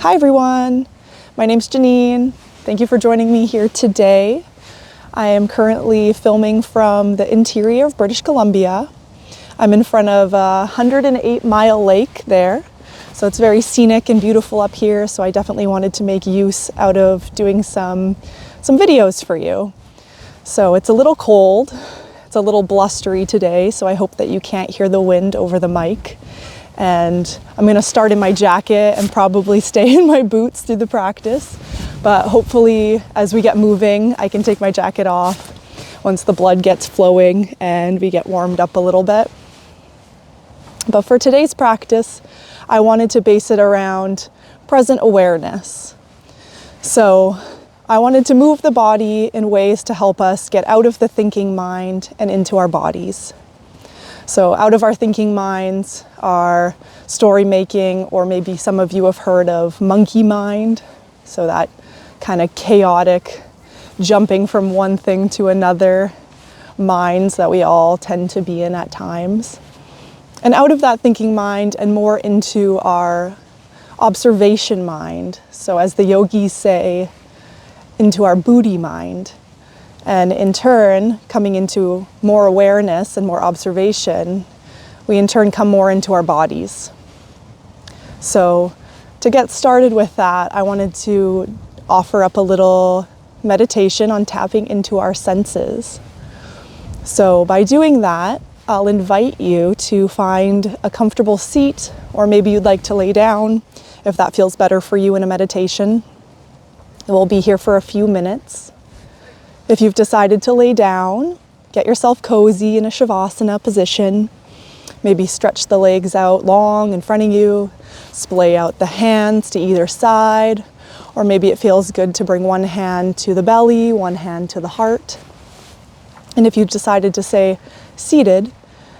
Hi everyone, my name's Janine. Thank you for joining me here today. I am currently filming from the interior of British Columbia. I'm in front of a 108-mile lake there, so it's very scenic and beautiful up here, so I definitely wanted to make use out of doing some videos for you. So it's a little cold, it's a little blustery today, so I hope that you can't hear the wind over the mic. And I'm going to start in my jacket and probably stay in my boots through the practice. But hopefully as we get moving, I can take my jacket off once the blood gets flowing and we get warmed up a little bit. But for today's practice, I wanted to base it around present awareness. So I wanted to move the body in ways to help us get out of the thinking mind and into our bodies. So out of our thinking minds, our story making, or maybe some of you have heard of monkey mind. So that kind of chaotic jumping from one thing to another minds that we all tend to be in at times. And out of that thinking mind and more into our observation mind. So as the yogis say, into our buddhi mind. And in turn, coming into more awareness and more observation, we in turn come more into our bodies. So to get started with that, I wanted to offer up a little meditation on tapping into our senses. So by doing that, I'll invite you to find a comfortable seat, or maybe you'd like to lay down if that feels better for you in a meditation. We'll be here for a few minutes. If you've decided to lay down, get yourself cozy in a shavasana position. Maybe stretch the legs out long in front of you, splay out the hands to either side, or maybe it feels good to bring one hand to the belly, one hand to the heart. And if you've decided to stay seated,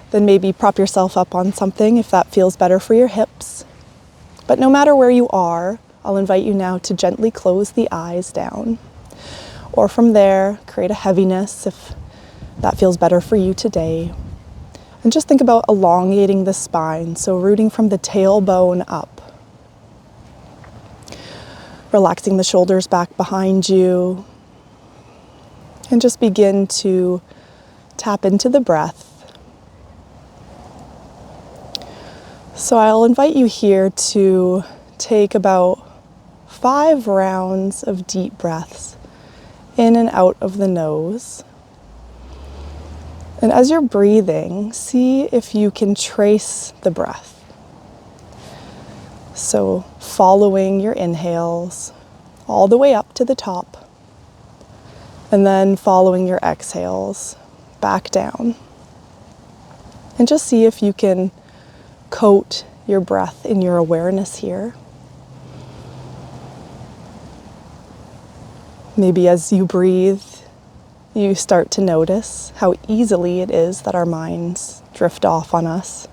then maybe prop yourself up on something if that feels better for your hips. But no matter where you are, I'll invite you now to gently close the eyes down. Or from there, create a heaviness if that feels better for you today. And just think about elongating the spine, so rooting from the tailbone up. Relaxing the shoulders back behind you. And just begin to tap into the breath. So I'll invite you here to take about 5 rounds of deep breaths in and out of the nose. And as you're breathing, see if you can trace the breath. So following your inhales all the way up to the top, and then following your exhales back down. And just see if you can coat your breath in your awareness here. Maybe as you breathe, you start to notice how easily it is that our minds drift off on us.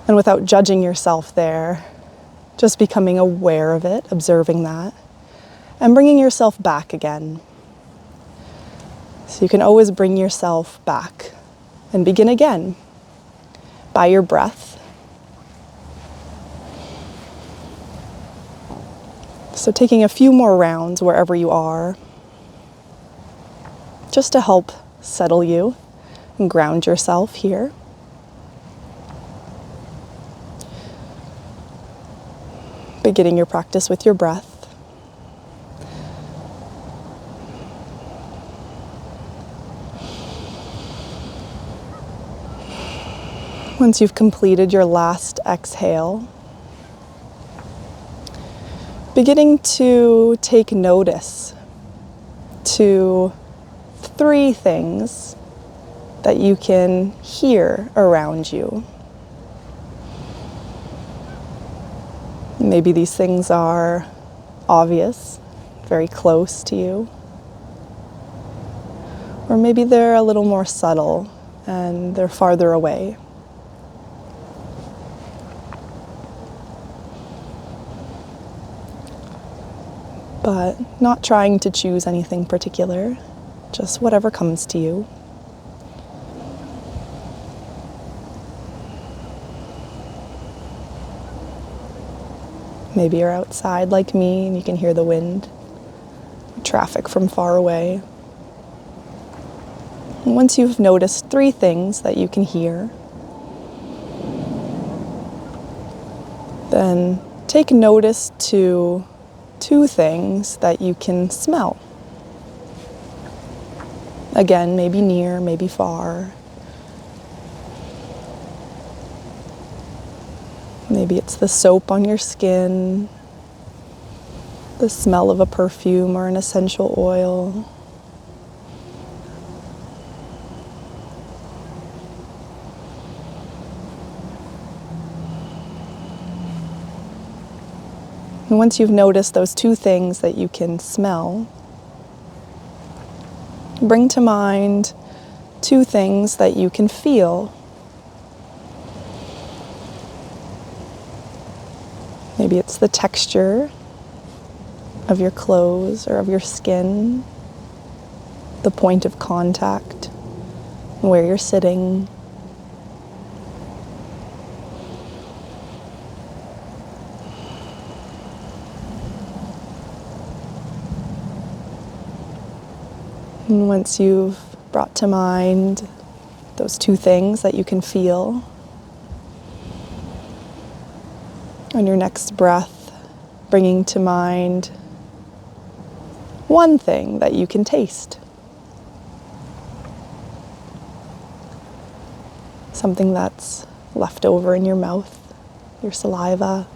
And without judging yourself there, just becoming aware of it, observing that, and bringing yourself back again. So you can always bring yourself back and begin again by your breath. So taking a few more rounds wherever you are, just to help settle you and ground yourself here. Beginning your practice with your breath. Once you've completed your last exhale, beginning to take notice to 3 things that you can hear around you. Maybe these things are obvious, very close to you. Or maybe they're a little more subtle and they're farther away. But not trying to choose anything particular, just whatever comes to you. Maybe you're outside like me and you can hear the wind, traffic from far away. And once you've noticed 3 things that you can hear, then take notice to 2 things that you can smell. Again, maybe near, maybe far. Maybe it's the soap on your skin, the smell of a perfume or an essential oil. And once you've noticed those 2 things that you can smell, bring to mind 2 things that you can feel. Maybe it's the texture of your clothes or of your skin, the point of contact, where you're sitting. And once you've brought to mind those 2 things that you can feel, on your next breath, bringing to mind 1 thing that you can taste. Something that's left over in your mouth, your saliva.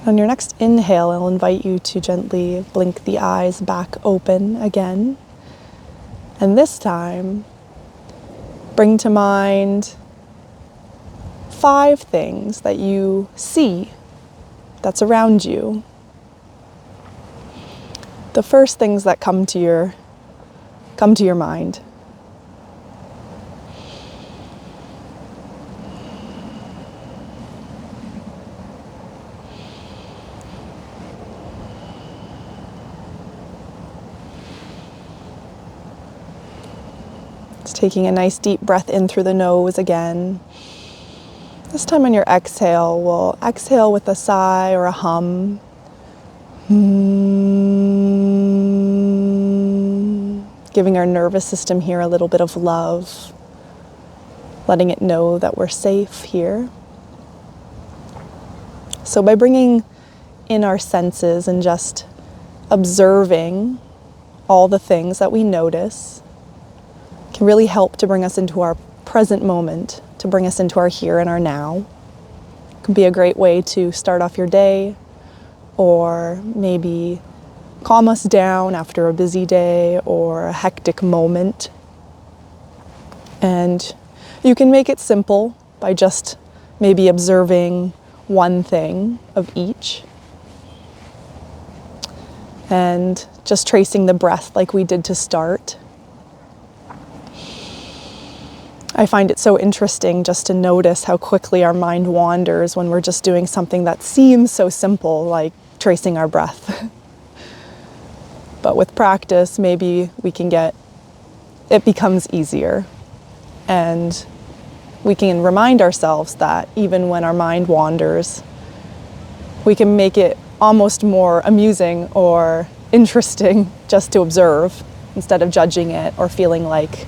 On your next inhale, I'll invite you to gently blink the eyes back open again. And this time, bring to mind 5 things that you see that's around you. The first things that come to your mind. Just taking a nice deep breath in through the nose again. This time on your exhale, we'll exhale with a sigh or a hum. Giving our nervous system here a little bit of love, letting it know that we're safe here. So by bringing in our senses and just observing all the things that we notice, can really help to bring us into our present moment, to bring us into our here and our now. It can be a great way to start off your day, or maybe calm us down after a busy day or a hectic moment. And you can make it simple by just maybe observing 1 thing of each. And just tracing the breath like we did to start. I find it so interesting just to notice how quickly our mind wanders when we're just doing something that seems so simple, like tracing our breath. But with practice, maybe it becomes easier. And we can remind ourselves that even when our mind wanders, we can make it almost more amusing or interesting just to observe instead of judging it or feeling like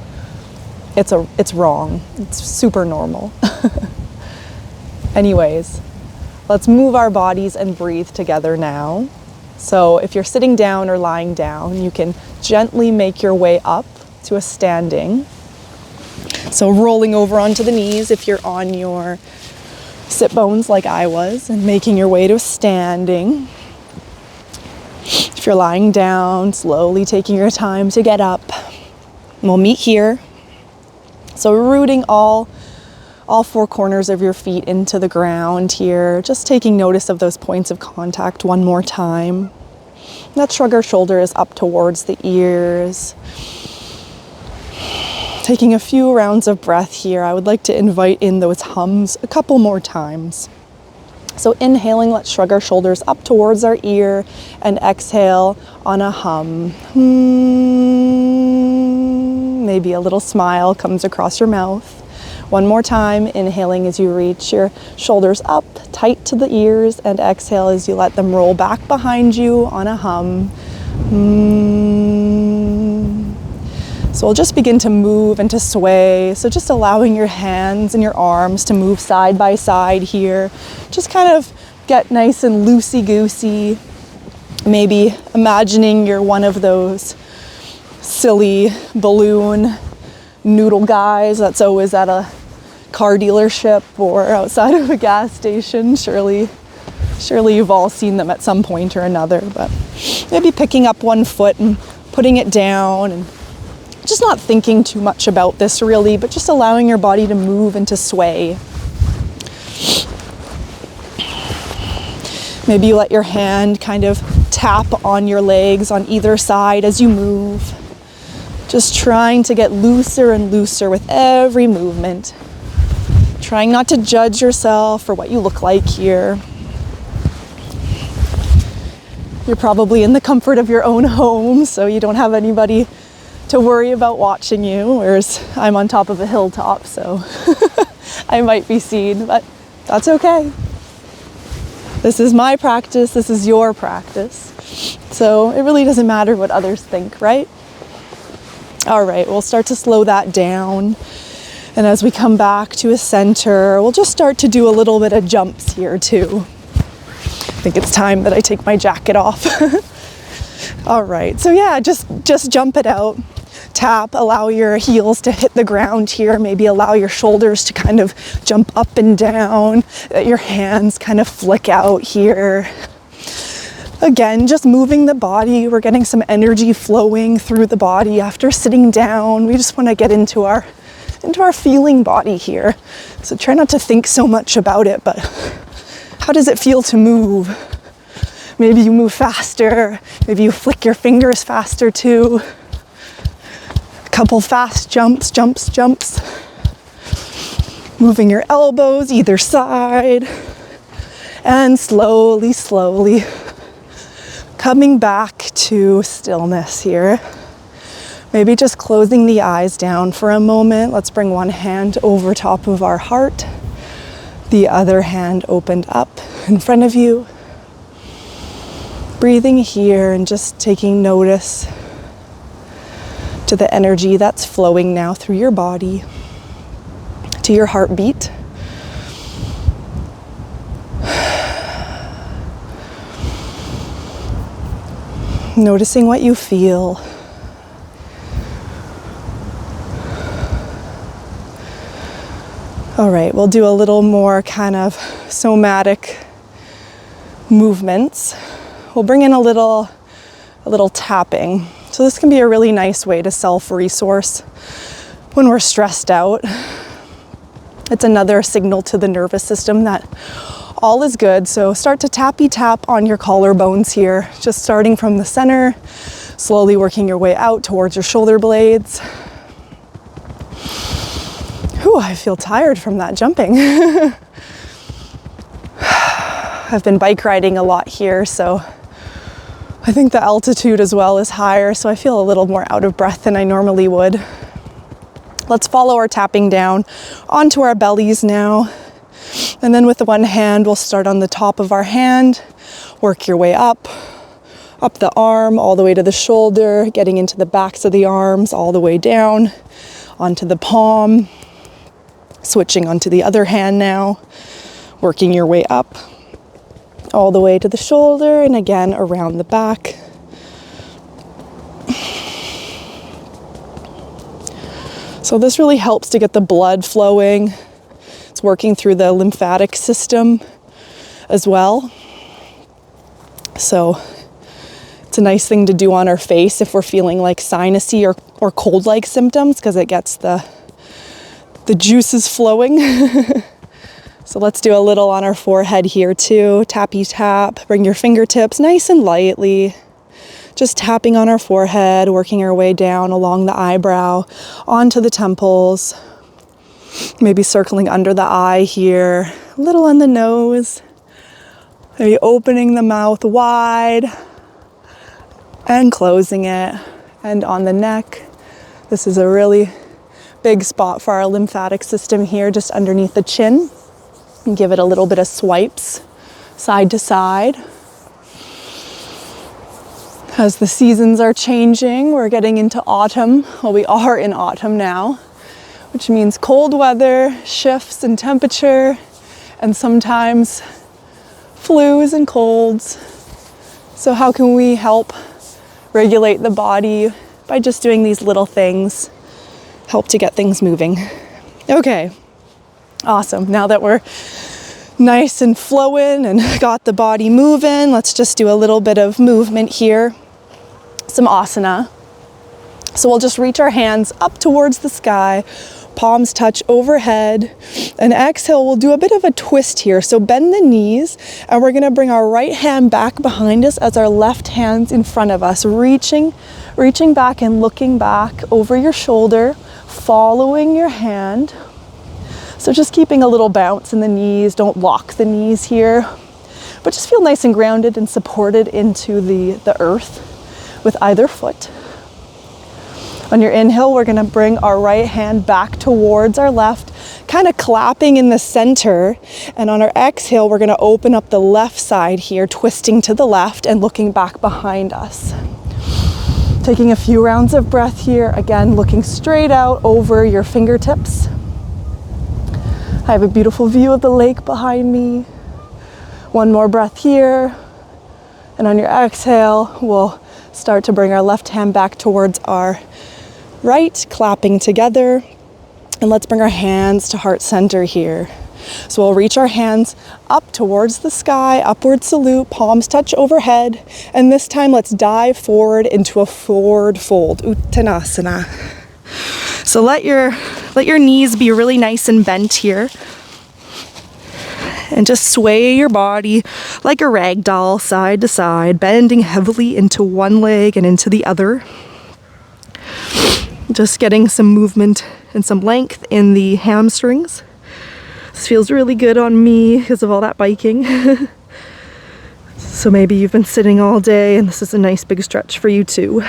it's wrong. It's super normal. Anyways, let's move our bodies and breathe together now. So if you're sitting down or lying down, you can gently make your way up to a standing. So rolling over onto the knees if you're on your sit bones like I was, and making your way to a standing. If you're lying down, slowly taking your time to get up. We'll meet here. So rooting all 4 corners of your feet into the ground here, just taking notice of those points of contact 1 more time. Let's shrug our shoulders up towards the ears. Taking a few rounds of breath here, I would like to invite in those hums a couple more times. So inhaling, let's shrug our shoulders up towards our ear, and exhale on a hum. Maybe a little smile comes across your mouth. One more time, inhaling as you reach your shoulders up, tight to the ears, and exhale as you let them roll back behind you on a hum. So we'll just begin to move and to sway. So just allowing your hands and your arms to move side by side here. Just kind of get nice and loosey-goosey. Maybe imagining you're one of those silly balloon noodle guys that's always at a car dealership or outside of a gas station. Surely you've all seen them at some point or another, but maybe picking up one foot and putting it down and just not thinking too much about this really, but just allowing your body to move and to sway. Maybe you let your hand kind of tap on your legs on either side as you move. Just trying to get looser and looser with every movement. Trying not to judge yourself for what you look like here. You're probably in the comfort of your own home, so you don't have anybody to worry about watching you, whereas I'm on top of a hilltop, so I might be seen, but that's okay. This is my practice, this is your practice. So it really doesn't matter what others think, right? All right, we'll start to slow that down. And as we come back to a center, we'll just start to do a little bit of jumps here too. I think it's time that I take my jacket off. All right, so yeah, just jump it out. Tap, allow your heels to hit the ground here. Maybe allow your shoulders to kind of jump up and down. Let your hands kind of flick out here. Again, just moving the body. We're getting some energy flowing through the body after sitting down. We just want to get into our feeling body here. So try not to think so much about it, but how does it feel to move? Maybe you move faster. Maybe you flick your fingers faster too. A couple fast jumps. Moving your elbows either side. And slowly coming back to stillness here. Maybe just closing the eyes down for a moment. Let's bring one hand over top of our heart. The other hand opened up in front of you. Breathing here and just taking notice to the energy that's flowing now through your body, to your heartbeat. Noticing what you feel. All right, we'll do a little more kind of somatic movements. We'll bring in a little tapping. So this can be a really nice way to self-resource when we're stressed out. It's another signal to the nervous system that all is good. So start to tappy tap on your collarbones here, just starting from the center, slowly working your way out towards your shoulder blades. Whew, I feel tired from that jumping. I've been bike riding a lot here, so I think the altitude as well is higher, so I feel a little more out of breath than I normally would. Let's follow our tapping down onto our bellies now. And then with the one hand, we'll start on the top of our hand, work your way up the arm, all the way to the shoulder, getting into the backs of the arms, all the way down, onto the palm, switching onto the other hand now, working your way up, all the way to the shoulder, and again around the back. So this really helps to get the blood flowing. It's working through the lymphatic system as well. So it's a nice thing to do on our face if we're feeling like sinusy or cold-like symptoms, because it gets the juices flowing. So let's do a little on our forehead here too. Tappy tap, bring your fingertips nice and lightly. Just tapping on our forehead, working our way down along the eyebrow, onto the temples. Maybe circling under the eye here, a little on the nose, Maybe opening the mouth wide and closing it. And on the neck, this is a really big spot for our lymphatic system here, just underneath the chin. And give it a little bit of swipes side to side. As the seasons are changing, we're getting into autumn. Well, we are in autumn now, which means cold weather, shifts in temperature, and sometimes flus and colds. So how can we help regulate the body by just doing these little things? Help to get things moving. Okay, awesome. Now that we're nice and flowing and got the body moving, let's just do a little bit of movement here. Some asana. So we'll just reach our hands up towards the sky, palms touch overhead, and exhale, we'll do a bit of a twist here. So bend the knees, and we're gonna bring our right hand back behind us as our left hand's in front of us, reaching back and looking back over your shoulder, following your hand. So just keeping a little bounce in the knees, don't lock the knees here, but just feel nice and grounded and supported into the earth with either foot. On your inhale, we're gonna bring our right hand back towards our left, kind of clapping in the center. And on our exhale, we're gonna open up the left side here, twisting to the left and looking back behind us. Taking a few rounds of breath here, again, looking straight out over your fingertips. I have a beautiful view of the lake behind me. One more breath here. And on your exhale, we'll start to bring our left hand back towards our right, clapping together. And let's bring our hands to heart center here. So we'll reach our hands up towards the sky, upward salute, palms touch overhead. And this time let's dive forward into a forward fold, Uttanasana. So let your knees be really nice and bent here. And just sway your body like a rag doll side to side, bending heavily into one leg and into the other. Just getting some movement and some length in the hamstrings. This feels really good on me because of all that biking. So maybe you've been sitting all day and this is a nice big stretch for you too.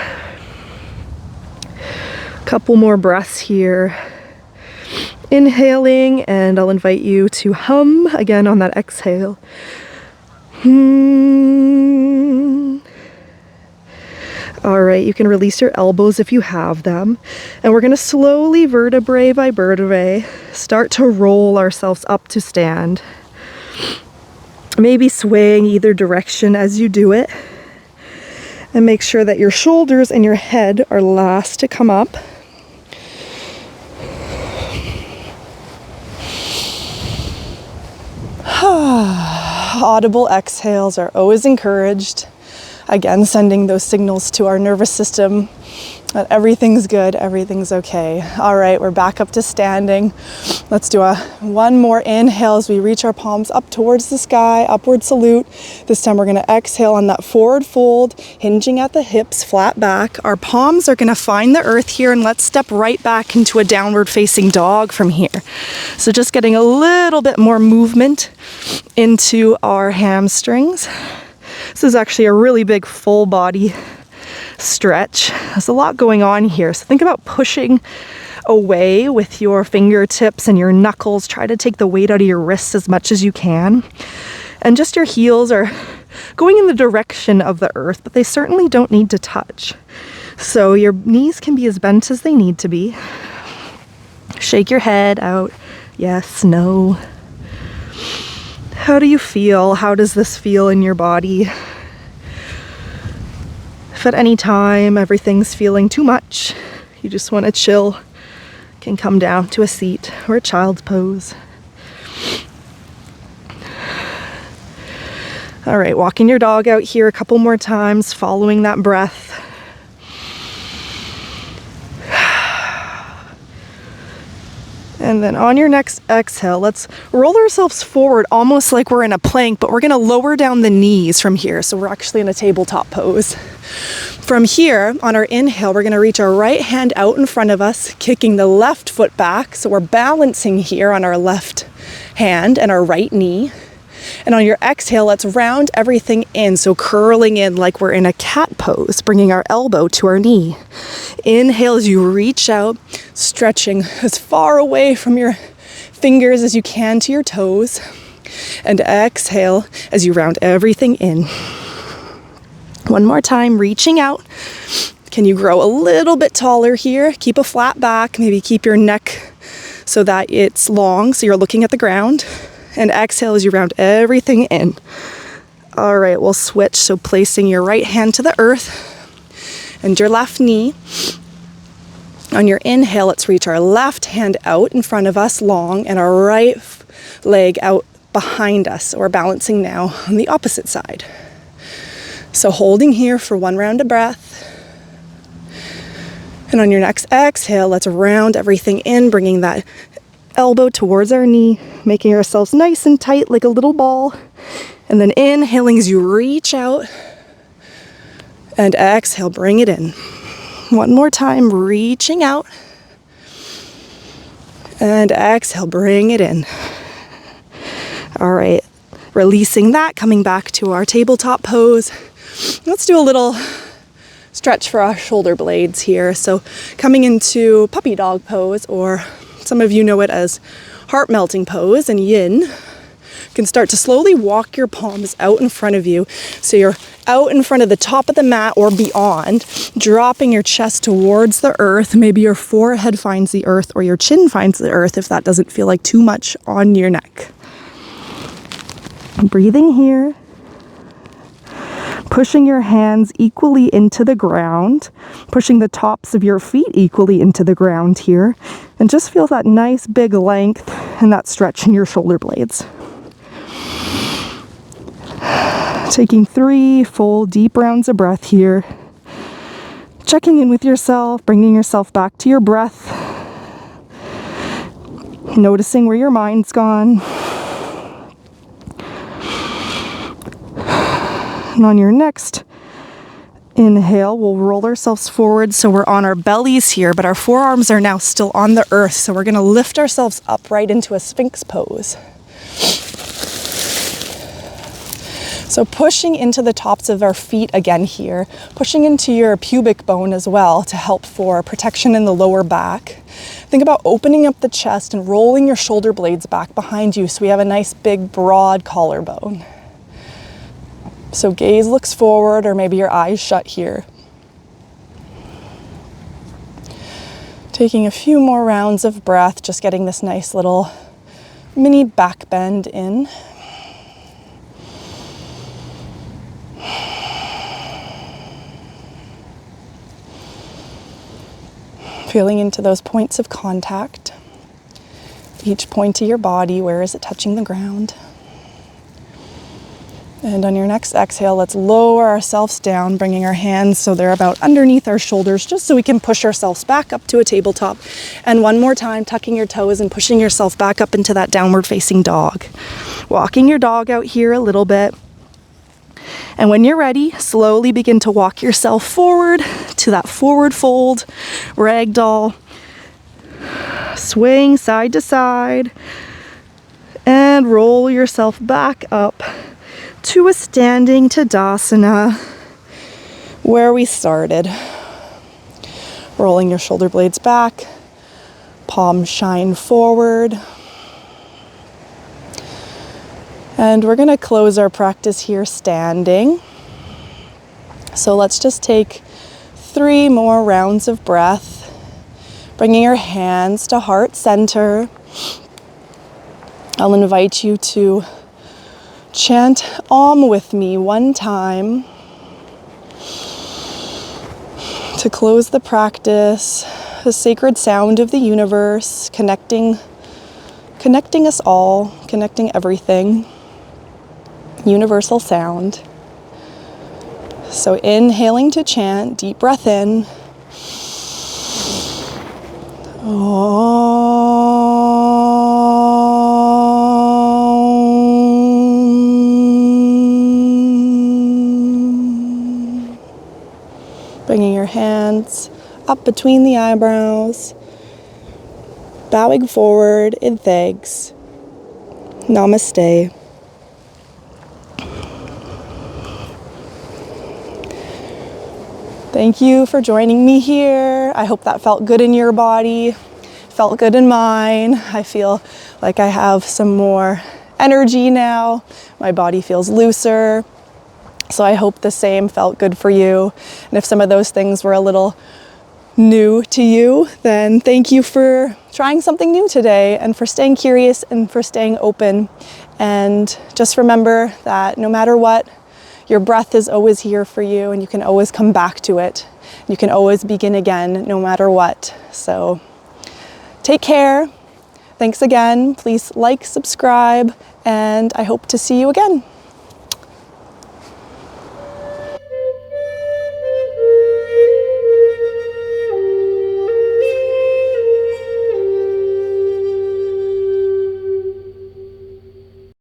Couple more breaths here. Inhaling, and I'll invite you to hum again on that exhale. All right, you can release your elbows if you have them. And we're gonna slowly, vertebrae by vertebrae, start to roll ourselves up to stand. Maybe swaying either direction as you do it. And make sure that your shoulders and your head are last to come up. Audible exhales are always encouraged. Again, sending those signals to our nervous system that everything's good, everything's okay. All right, we're back up to standing. Let's do one more inhale as we reach our palms up towards the sky, upward salute. This time we're gonna exhale on that forward fold, hinging at the hips, flat back. Our palms are gonna find the earth here, and let's step right back into a downward facing dog from here. So just getting a little bit more movement into our hamstrings. This is actually a really big full body stretch. There's a lot going on here. So think about pushing away with your fingertips and your knuckles. Try to take the weight out of your wrists as much as you can. And just your heels are going in the direction of the earth, but they certainly don't need to touch. So your knees can be as bent as they need to be. Shake your head out. Yes, no. How do you feel? How does this feel in your body? If at any time everything's feeling too much, you just want to chill, you can come down to a seat or a child's pose. All right, walking your dog out here a couple more times, following that breath. And then on your next exhale, let's roll ourselves forward almost like we're in a plank, but we're gonna lower down the knees from here. So we're actually in a tabletop pose. From here, on our inhale, we're gonna reach our right hand out in front of us, kicking the left foot back. So we're balancing here on our left hand and our right knee. And on your exhale, let's round everything in. So curling in like we're in a cat pose, bringing our elbow to our knee. Inhale as you reach out, stretching as far away from your fingers as you can to your toes. And exhale as you round everything in. One more time, reaching out. Can you grow a little bit taller here? Keep a flat back, maybe keep your neck so that it's long, so you're looking at the ground. And exhale as you round everything in. All right, we'll switch. So placing your right hand to the earth and your left knee. On your inhale, let's reach our left hand out in front of us long and our right leg out behind us. So we're balancing now on the opposite side. So holding here for one round of breath. And on your next exhale, let's round everything in, bringing that elbow towards our knee, making ourselves nice and tight like a little ball. And then inhaling as you reach out. And exhale, bring it in. One more time, reaching out. And exhale, bring it in. All right, releasing that, coming back to our tabletop pose. Let's do a little stretch for our shoulder blades here. So coming into puppy dog pose, or some of you know it as heart melting pose and yin. You can start to slowly walk your palms out in front of you. So you're out in front of the top of the mat or beyond, dropping your chest towards the earth. Maybe your forehead finds the earth or your chin finds the earth if that doesn't feel like too much on your neck. Breathing here. Pushing your hands equally into the ground, pushing the tops of your feet equally into the ground here, and just feel that nice big length and that stretch in your shoulder blades. Taking 3 full deep rounds of breath here, checking in with yourself, bringing yourself back to your breath, noticing where your mind's gone. And on your next inhale, we'll roll ourselves forward so we're on our bellies here, but our forearms are now still on the earth. So we're going to lift ourselves up right into a Sphinx pose. So pushing into the tops of our feet again here, pushing into your pubic bone as well to help for protection in the lower back. Think about opening up the chest and rolling your shoulder blades back behind you so we have a nice big broad collarbone. So gaze looks forward, or maybe your eyes shut here. Taking a few more rounds of breath, just getting this nice little mini back bend in. Feeling into those points of contact. Each point of your body, where is it touching the ground? And on your next exhale, let's lower ourselves down, bringing our hands so they're about underneath our shoulders, just so we can push ourselves back up to a tabletop. And one more time, tucking your toes and pushing yourself back up into that downward facing dog. Walking your dog out here a little bit. And when you're ready, slowly begin to walk yourself forward to that forward fold, ragdoll. Swing side to side. And roll yourself back up to a standing Tadasana where we started. Rolling your shoulder blades back, palms shine forward. And we're going to close our practice here standing. So let's just take 3 more rounds of breath, bringing your hands to heart center. I'll invite you to chant Om with me one time to close the practice, the sacred sound of the universe, connecting us all, connecting everything, universal sound. So inhaling to chant, deep breath in. Bringing your hands up between the eyebrows, bowing forward in thanks. Namaste. Thank you for joining me here. I hope that felt good in your body, felt good in mine. I feel like I have some more energy now. My body feels looser. So I hope the same felt good for you. And if some of those things were a little new to you, then thank you for trying something new today and for staying curious and for staying open. And just remember that no matter what, your breath is always here for you and you can always come back to it. You can always begin again no matter what. So take care. Thanks again. Please like, subscribe, and I hope to see you again.